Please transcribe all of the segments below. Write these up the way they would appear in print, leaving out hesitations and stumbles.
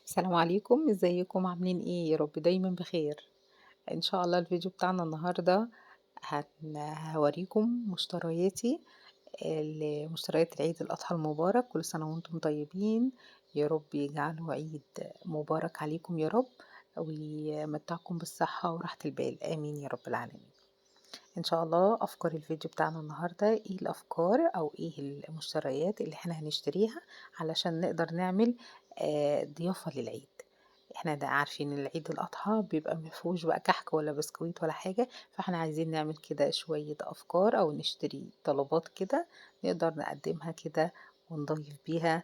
السلام عليكم، إزيكم عاملين إيه؟ يا رب دايمًا بخير. إن شاء الله الفيديو بتاعنا النهارده هاوريكم مشترياتي مشتريات العيد الأضحى المبارك، كل سنة وأنتم طيبين، يا رب يجعله عيد مبارك عليكم يا رب، ويمتعكم بالصحة وراحة البال، آمين يا رب العالمين. إن شاء الله أفكار الفيديو بتاعنا النهارده إيه الأفكار أو إيه المشتريات اللي إحنا هنشتريها علشان نقدر نعمل ضيافة للعيد. إحنا عارفين إن العيد الأضحى بيبقى مفيهوش بقى كحك ولا بسكويت ولا حاجة، فإحنا عايزين نعمل كده شوية أفكار أو نشتري طلبات كده نقدر نقدمها كده ونضيف بيها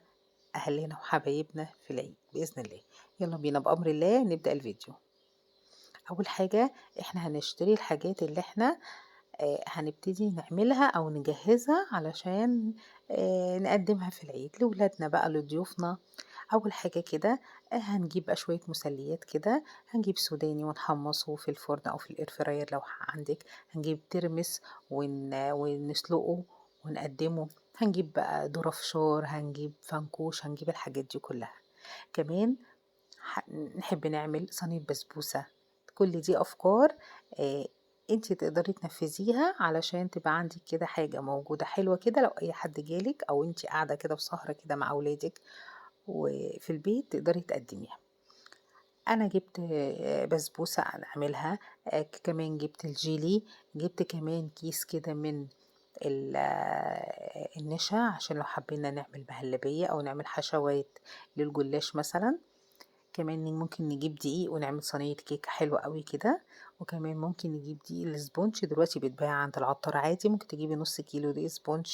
أهلنا وحبايبنا في العيد بإذن الله. يلا بينا بأمر الله نبدأ الفيديو. أول حاجة إحنا هنشتري الحاجات اللي إحنا هنبتدي نعملها أو نجهّزها علشان نقدّمها في العيد لولادنا بقى لضيوفنا. أول حاجة كده هنجيب بقى شوية مسليات كده، هنجيب سوداني ونحمّصه في الفرن أو في الair fryer لو عندِك، هنجيب ترمس ونسلقه ونقدّمه، هنجيب بقى ذرة فشار، هنجيب فنكوش، هنجيب الحاجات دي كلّها. كمان نحب نعمل صينية بسبوسة، كل دي أفكار آآ أنتِ تقدري تنفّذيها علشان تبقى عندِك كده حاجة موجودة حلوة كده لو أي حد جالِك أو أنتِ قاعدة كده في سهرة كده مع أولادِك وفي البيت تقدري تقدّميها. أنا جِبت بسبوسة أعملها، كمان جِبت الجيلي، جِبت كمان كيس كده من النشا عشان لو حبينا نعمل مهلبية أو نعمل حشوات للجلاش مثلًا. كمان ممكن نجيب دقيق ونعمل صينية كيكة حلوة أوي كده، وكمان ممكن نجيب دقيق السبونج دلوقتي بيتباع عند العطار عادي، ممكن تجيبي نُص كيلو دقيق سبونج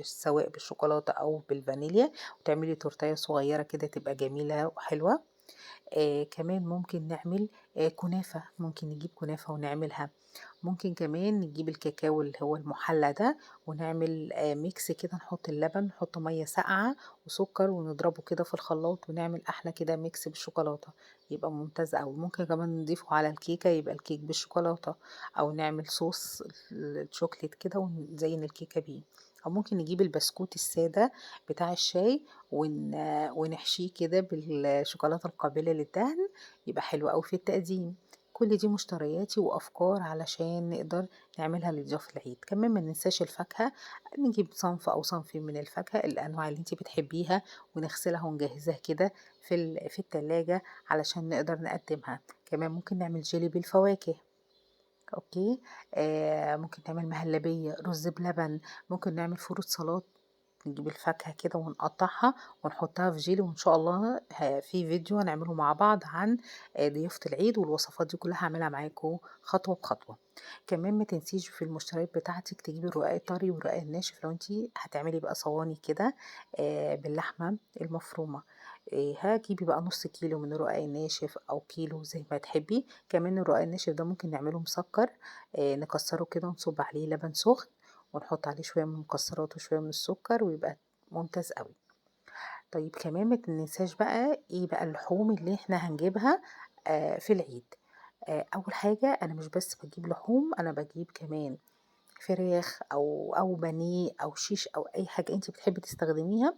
سواء بالشوكولاتة أو بالفانيليا، وتعملي تورتاية صغيرة كده تبقى جميلة وحلوة. كمان ممكن نعمل كنافة، ممكن نجيب كنافة ونعملها. ممكن كمان نجيب الكاكاو اللي هو المُحلّى ده ونعمل ميكس كده نحُط اللبن، نحُط مَيّة ساقعة وسُكّر ونضربه كده في الخلاط ونعمل أحلى كده ميكس بالشوكولاتة، يبقى ممتاز أوي. ممكن كمان نضيفه على الكيكة يبقى الكيك بالشوكولاتة، أو نعمل صوص الشوكليت كده ونزيّن الكيكة بيه. أو ممكن نجيب البسكوت السادة بتاع الشاي ونحشيه كده بالشوكولاتة القابلة للدهن، يبقى حلو أوي في التقديم. كل دي مشترياتي وأفكار علشان نقدر نعملها لضيافة العيد. كمان ما ننساش الفاكهة، نجيب صنف أو صنفين من الفاكهة الأنواع اللي انتِ بتحبيها ونغسلها ونجهزها كده في التلاجة علشان نقدر نقدمها. كمان ممكن نعمل جيلي بالفواكه. أوكي، ممكن نعمل مهلبية، رز بلبن، ممكن نعمل fruit salad، نجيب الفاكهة كده ونقطّعها ونحطها في جيلي، وإن شاء الله في فيديو هنعمله مع بعض عن ضيافة العيد، والوصفات دي كلّها هاعملها معاكم خطوة بخطوة. كمان ما تنسيش في المشتريات بتاعتِك تجيبي الرقاق الطري والرقاق الناشف لو أنتِ هتعملي بقى صواني كده باللحمة المفرومة. هتجيبي بقى نُص كيلو من الرقاق الناشف أو كيلو زي ما تحبي. كمان الرقاق الناشف ده ممكن نعمله مسكّر، نكسّره كده ونصُب عليه لبن سُخن ونحط عليه شوية من المكسرات وشوية من السكر ويبقى ممتاز أوي. طيب كمان ما تنساش بقى إيه بقى اللحوم اللي إحنا هنجيبها في العيد. أول حاجة أنا مش بس باجيب لحوم، أنا باجيب كمان فراخ أو بانيه أو شيش أو أي حاجة أنتِ بتحبي تستخدميها.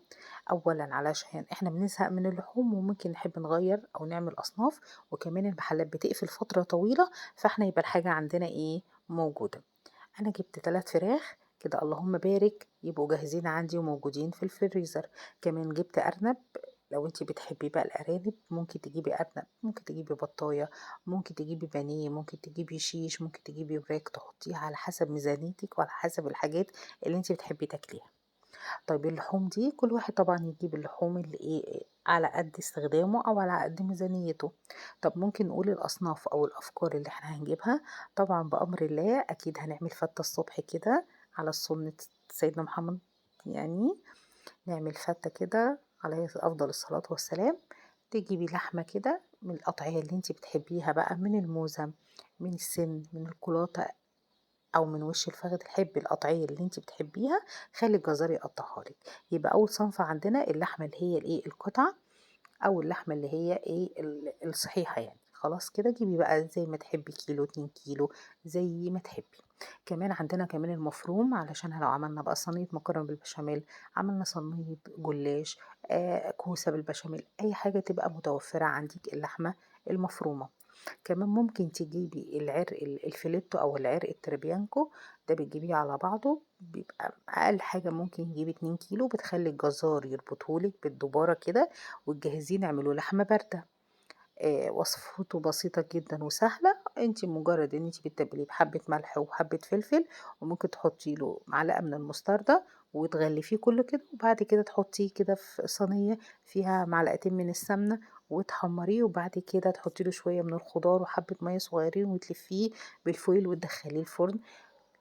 أولًا علشان إحنا بنزهق من اللحوم وممكن نحب نغيّر أو نعمل أصناف، وكمان المحلات بتقفل فترة طويلة، فإحنا يبقى الحاجة عندنا إيه، موجودة. أنا جِبت 3 فراخ كده اللهم بارك يبقوا جاهزين عندي وموجودين في الفريزر. كمان جِبت أرنب، لو أنتِ بتحبي بقى الأرانب ممكن تجيبي أرنب، ممكن تجيبي بطاية، ممكن تجيبي بانيه، ممكن تجيبي شيش، ممكن تجيبي وراك تحطيها على حسب ميزانيتِك وعلى حسب الحاجات اللي أنتِ بتحبي تاكليها. طيب اللحوم دي كل واحد طبعًا يجيب اللحوم اللي إيه، على قد استخدامه أو على قد ميزانيته. طب ممكن نقول الأصناف أو الأفكار اللي إحنا هنجيبها. طبعًا بأمر الله أكيد هنعمل فتة الصبح كده على سُنة سيدنا محمد يعني، نعمل فتة كده عليه أفضل الصلاة والسلام. تجيبي لحمة كده من القطعية اللي أنتِ بتحبيها بقى، من الموزة، من السن، من الكلاطة أو من وش الفخذ، حبي القطعية اللي أنتِ بتحبيها، خلّي الجزار يقطّعها لِك. يبقى أول صنف عندنا اللحمة اللي هي الإيه، القطعة أو اللحمة اللي هي إيه، الصحيحة يعني. خلاص كده جيبي بقى زي ما تحبي كيلو 2 كيلو زي ما تحبي. كمان عندنا كمان المفروم علشان لو عملنا بقى صينية مكرونة بالبشاميل، عملنا صينية جلاش، كوسة بالبشاميل، أي حاجة تبقى متوفرة عندك اللحمة المفرومة. كمان ممكن تجيبي العرق الفيليتو أو العرق التريبيانكو، ده بتجيبيه على بعضه بيبقى أقل حاجة ممكن نجيب 2 كيلو، بتخلي الجزار يربطهولك بالدبارة كده وتجهزيه نعمله لحمة باردة. وصفته بسيطة جدا وسهلة، انتي مجرد ان انتي بتتبليه بحبة ملح وحبة فلفل، وممكن تحطي له معلقة من المستردة وتغلفيه كله كده، وبعد كده تحطيه كده في صينية فيها معلقتين من السمنة وتحمريه، وبعد كده تحطي له شوية من الخضار وحبة مية صغيرين وتلفيه بالفويل وتدخليه الفرن.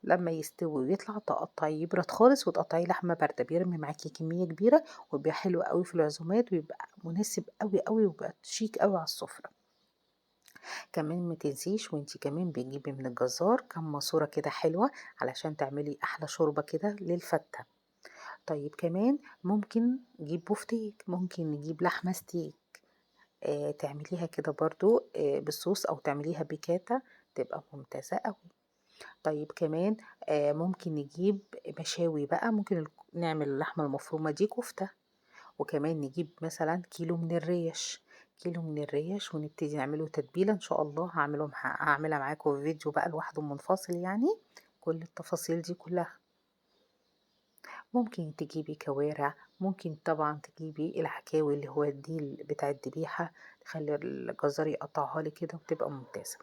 لما يستوي ويطلع تقطعيه يبرد خالص وتقطعيه لحمة باردة، بيرمي معاكي كمية كبيرة وبيبقى حلو قوي في العزومات ويبقى مناسب قوي قوي وبيبقى شيك قوي على السفرة. كمان ما تنسيش وانتي كمان بتجيبي من الجزار كام ماسورة كده حلوة علشان تعملي احلى شوربة كده للفتة. طيب كمان ممكن نجيب بوفتيك، ممكن نجيب لحمة ستيك، تعمليها كده برضو بالصوص او تعمليها بيكاتا، تبقى ممتازة قوي. طيب كمان ممكن نجيب مشاوي بقى، ممكن نعمل اللحمة المفرومة دي كفتة، وكمان نجيب مثلا كيلو من الريش، كيلو من الريش ونبتدي نعمله تتبيلة ان شاء الله هعملها معاكم في فيديو بقى لوحده منفصل يعني، كل التفاصيل دي كلها. ممكن تجيبي كوارع، ممكن طبعا تجيبي العكاوي اللي هو الديل بتاع الذبيحة، تخلي الجزار يقطعها لي كده وتبقى ممتازة.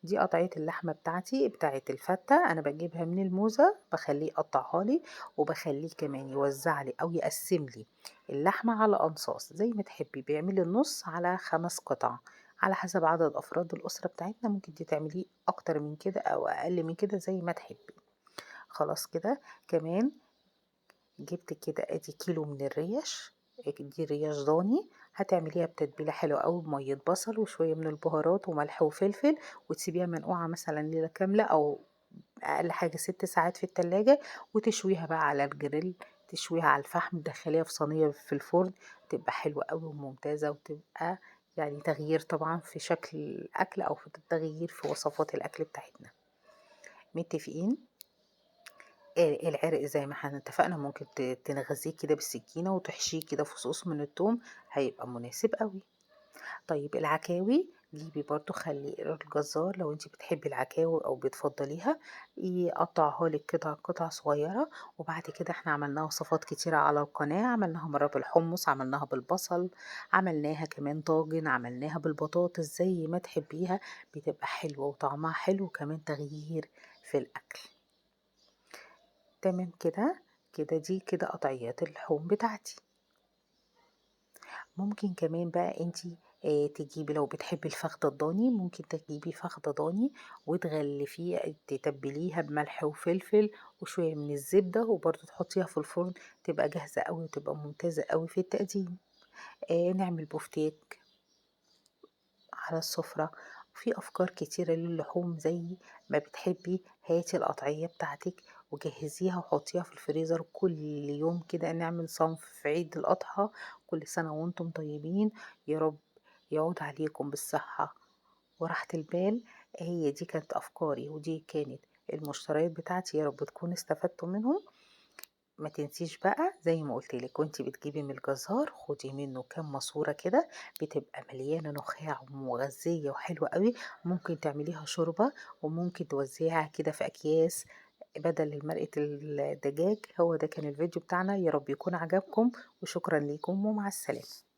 دي قطعية اللحمة بتاعتي بتاعة الفتة، أنا بجيبها من الموزة بخليه يقطعها لي، وبخليه كمان يوزع لي أو يقسم لي اللحمة على أنصاص زي ما تحبي، بيعمل النص على 5 قطع على حسب عدد أفراد الأسرة بتاعتنا، ممكن دي تعمليه أكتر من كده أو أقل من كده زي ما تحبي. خلاص كده كمان جبت كده ادي كيلو من الريش، دي ريش ضاني، هتعمليها بتتبيله حلوه قوي بميه بصل وشويه من البهارات وملح وفلفل، وتسيبيها منقوعه مثلا ليله كامله او اقل حاجه 6 ساعات في التلاجة، وتشويها بقى على الجريل، تشويها على الفحم، تدخليها في صينيه في الفرن، تبقى حلوه قوي وممتازه، وتبقى يعني تغيير طبعا في شكل الاكل او في تغيير في وصفات الاكل بتاعتنا. متفقين؟ العرق زي ما احنا اتفقنا ممكن تنغذيه كده بالسكينة وتحشيه كده في صوص من التوم، هيبقى مناسب قوي. طيب العكاوي جيبي برضو، خلي الجزار لو انتي بتحبي العكاوي او بتفضليها يقطعها لك قطع صغيرة. وبعد كده احنا عملناها وصفات كتيرة على القناة، عملناها مرة بالحمص، عملناها بالبصل، عملناها كمان طاجن، عملناها بالبطاطس، زي ما تحبيها، بتبقى حلوة وطعمها حلو وكمان تغيير في الأكل. تمام كده، كده دي كده قطعيات اللحوم بتاعتي. ممكن كمان بقى انتي تجيبي لو بتحبي الفخدة الضاني، ممكن تجيبي فخدة ضاني وتغلفيه تتبليها بملح وفلفل وشوية من الزبدة، وبرضه تحطيها في الفرن، تبقى جاهزة قوي وتبقى ممتازة قوي في التقديم. نعمل بفتيك على السفرة. في أفكار كتيرة للحوم، زي ما بتحبي هاتي القطعية بتاعتك وجهزيها وحطيها في الفريزر، كل يوم كده نعمل صنف في عيد الأضحى. كل سنة وانتم طيبين، يا رب يعود عليكم بالصحة وراحة البال. هي دي كانت أفكاري ودي كانت المشتريات بتاعتي، يا رب تكونوا استفدتوا منهم. ما تنسيش بقى زي ما قلت لك وانتي بتجيبي من الجزار، خدي منه كام ماسورة كده، بتبقى مليانة نخاع ومغذية وحلوة قوي، ممكن تعمليها شوربة وممكن توزعيها كده في أكياس بدل مرقة الدجاج. هو ده كان الفيديو بتاعنا، يا رب يكون عجبكم، وشكرا لكم ومع السلامة.